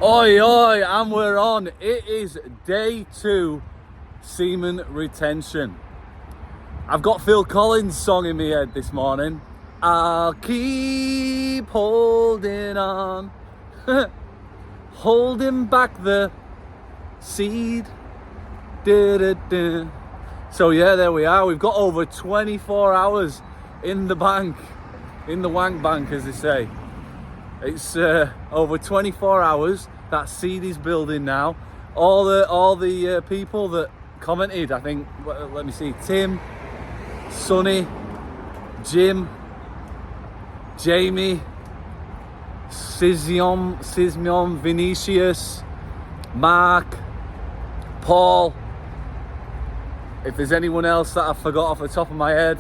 Oi, oi, and we're on. It is day 2, semen retention. I've got Phil Collins' song in my head this morning. I'll keep holding on, holding back the seed. Da-da-da. So yeah, there we are. We've got over 24 hours in the bank, in the wank bank, as they say. It's over 24 hours. That seed is building now. All the people that commented, I think, let me see, Tim, Sonny, Jim, Jamie, Sismion, Vinicius, Mark, Paul. If there's anyone else that I forgot off the top of my head,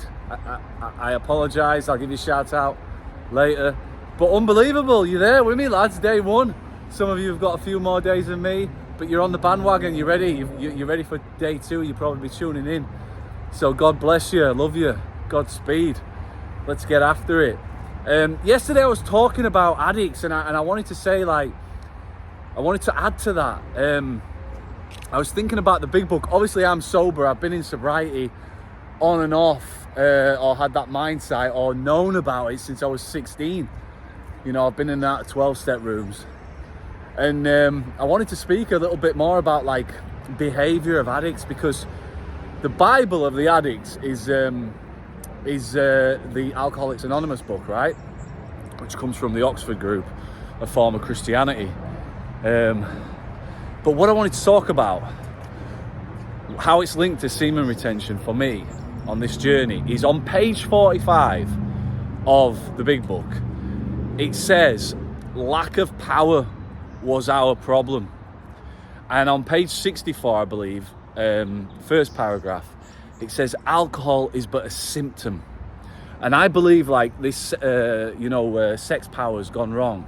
I apologise. I'll give you a shout out later. But unbelievable, you're there with me, lads. Day 1. Some of you have got a few more days than me, but you're on the bandwagon. You're ready. You're ready for day 2. You'll probably be tuning in. So God bless you. I love you. Godspeed. Let's get after it. Yesterday I was talking about addicts, and I wanted to say, I wanted to add to that. I was thinking about the big book. Obviously, I'm sober. I've been in sobriety on and off, or had that mindset, or known about it since I was 16. You know, I've been in that 12-step rooms. And I wanted to speak a little bit more about behavior of addicts, because the Bible of the addicts is the Alcoholics Anonymous book, right? Which comes from the Oxford group, a form of Christianity. But what I wanted to talk about, how it's linked to semen retention for me on this journey, is on page 45 of the big book. It says, lack of power was our problem. And on page 64, I believe, first paragraph, it says, alcohol is but a symptom. And I believe this, sex power has gone wrong.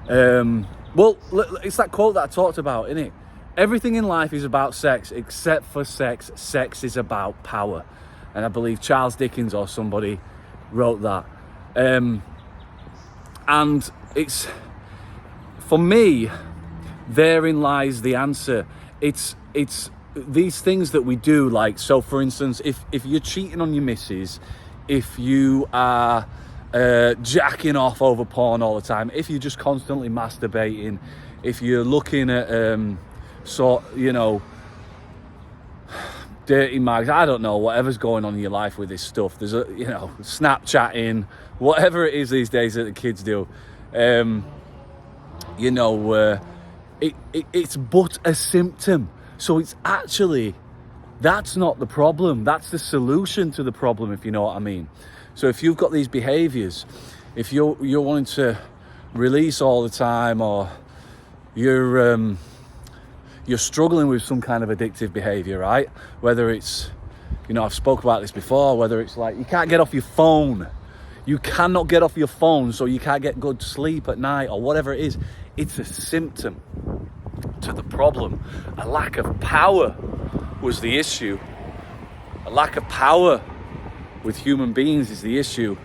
Well, it's that quote that I talked about, isn't it? Everything in life is about sex, except for sex. Sex is about power. And I believe Charles Dickens or somebody wrote that. And it's, for me, therein lies the answer. It's these things that we do, so for instance, if you're cheating on your missus, if you are jacking off over porn all the time, if you're just constantly masturbating, if you're looking at dirty mags, I don't know, whatever's going on in your life with this stuff, there's Snapchatting, whatever it is these days that the kids do, it's but a symptom. So it's actually, that's not the problem, that's the solution to the problem, if you know what I mean. So if you've got these behaviors, if you're wanting to release all the time, or you're struggling with some kind of addictive behavior, right? Whether it's, I've spoke about this before, whether it's you can't get off your phone. You cannot get off your phone, so you can't get good sleep at night, or whatever it is. It's a symptom to the problem. A lack of power was the issue. A lack of power with human beings is the issue.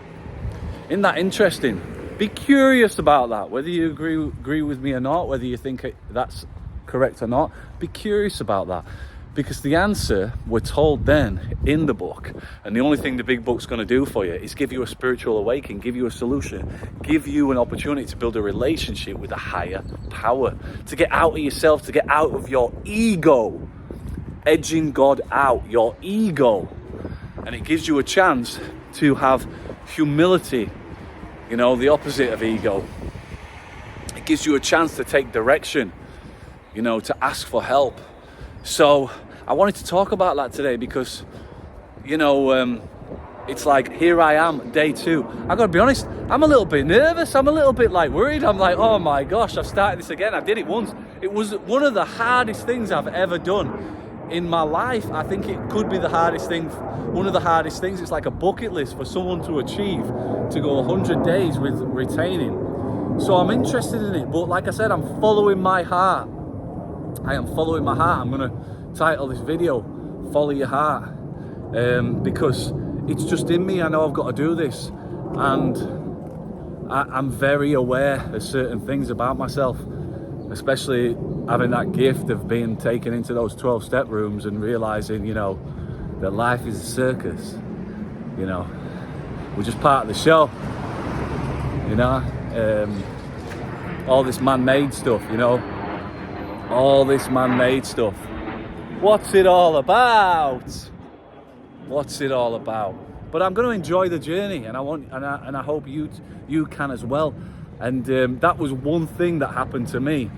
Isn't that interesting? Be curious about that, whether you agree with me or not, whether you think that's correct or not. Be curious about that, because the answer, we're told then in the book, and the only thing the big book's going to do for you is give you a spiritual awakening, give you a solution, give you an opportunity to build a relationship with a higher power, to get out of yourself, to get out of your ego, edging God out, your ego. And it gives you a chance to have humility, the opposite of ego. It gives you a chance to take direction, to ask for help. So I wanted to talk about that today because, it's here I am, day 2. I gotta be honest, I'm a little bit nervous. I'm a little bit worried. I'm oh my gosh, I've started this again. I did it once. It was one of the hardest things I've ever done in my life. I think it could be the hardest thing, one of the hardest things. It's like a bucket list for someone to achieve, to go 100 days with retaining. So I'm interested in it, but like I said, I'm following my heart. I am following my heart. I'm going to title this video, Follow Your Heart, because it's just in me. I know I've got to do this, and I'm very aware of certain things about myself, especially having that gift of being taken into those 12-step rooms and realizing, you know, that life is a circus. You know, we're just part of the show. You know, all this man-made stuff, you know, all this man-made stuff. What's it all about? What's it all about? But I'm going to enjoy the journey, and I hope you can as well. And that was one thing that happened to me,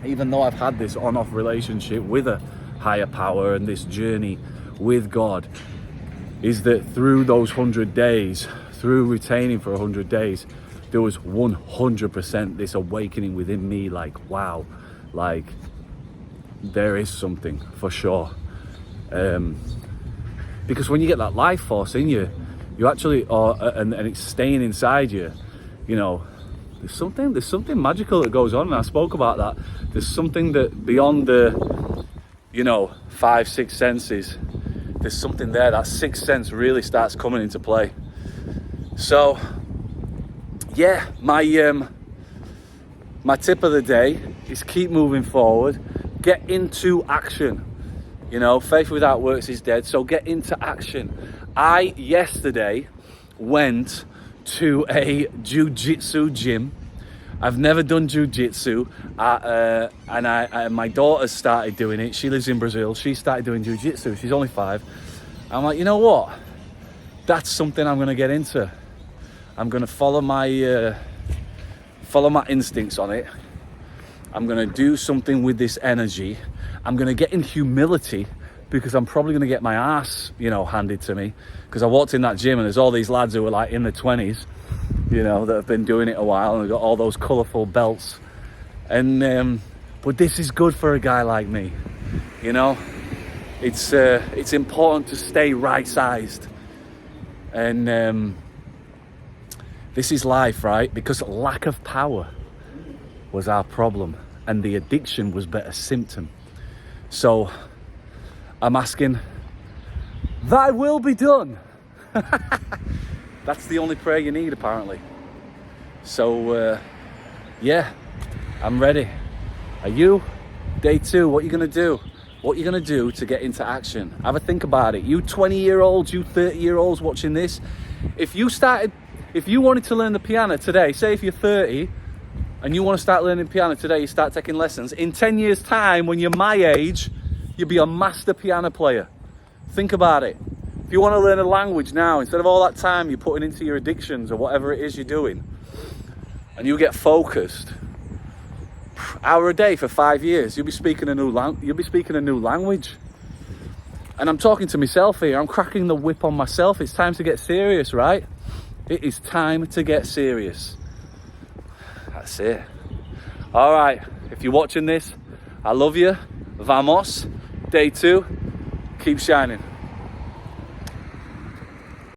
even though I've had this on-off relationship with a higher power and this journey with God, is that through those 100 days, through retaining for 100 days, there was 100% this awakening within me, like, wow, like there is something for sure. Because when you get that life force in you, you actually, and it's staying inside you, you know, there's something magical that goes on, and I spoke about that. There's something that beyond the, you know, 5-6 senses, there's something there. That sixth sense really starts coming into play. So yeah, my tip of the day is keep moving forward, get into action. You know, faith without works is dead, so get into action. I yesterday went to a jiu-jitsu gym. I've never done jiu-jitsu, and my daughter's started doing it. She lives in Brazil. She started doing jiu-jitsu. She's only 5. I'm like, you know what? That's something I'm going to get into. I'm going to follow my instincts on it. I'm going to do something with this energy. I'm going to get in humility, because I'm probably going to get my ass, you know, handed to me. Because I walked in that gym and there's all these lads who are like in their 20s, you know, that have been doing it a while, and they've got all those colourful belts. And but this is good for a guy like me, you know. It's important to stay right-sized. And this is life, right? Because lack of power was our problem, and the addiction was but a symptom. So I'm asking, thy will be done. That's the only prayer you need, apparently. So yeah, I'm ready. Are you? Day 2, what are you going to do? What are you going to do to get into action? Have a think about it. You 20-year-olds, you 30-year-olds watching this, if you wanted to learn the piano today, say if you're 30 and you want to start learning piano today, you start taking lessons, in 10 years time, when you're my age, you'll be a master piano player. Think about it. If you want to learn a language now, instead of all that time you're putting into your addictions or whatever it is you're doing, and you get focused, hour a day for 5 years, you'll be speaking a new language. And I'm talking to myself here. I'm cracking the whip on myself. It's time to get serious, right? It is time to get serious. That's it. All right. If you're watching this, I love you. Vamos. Day 2. Keep shining.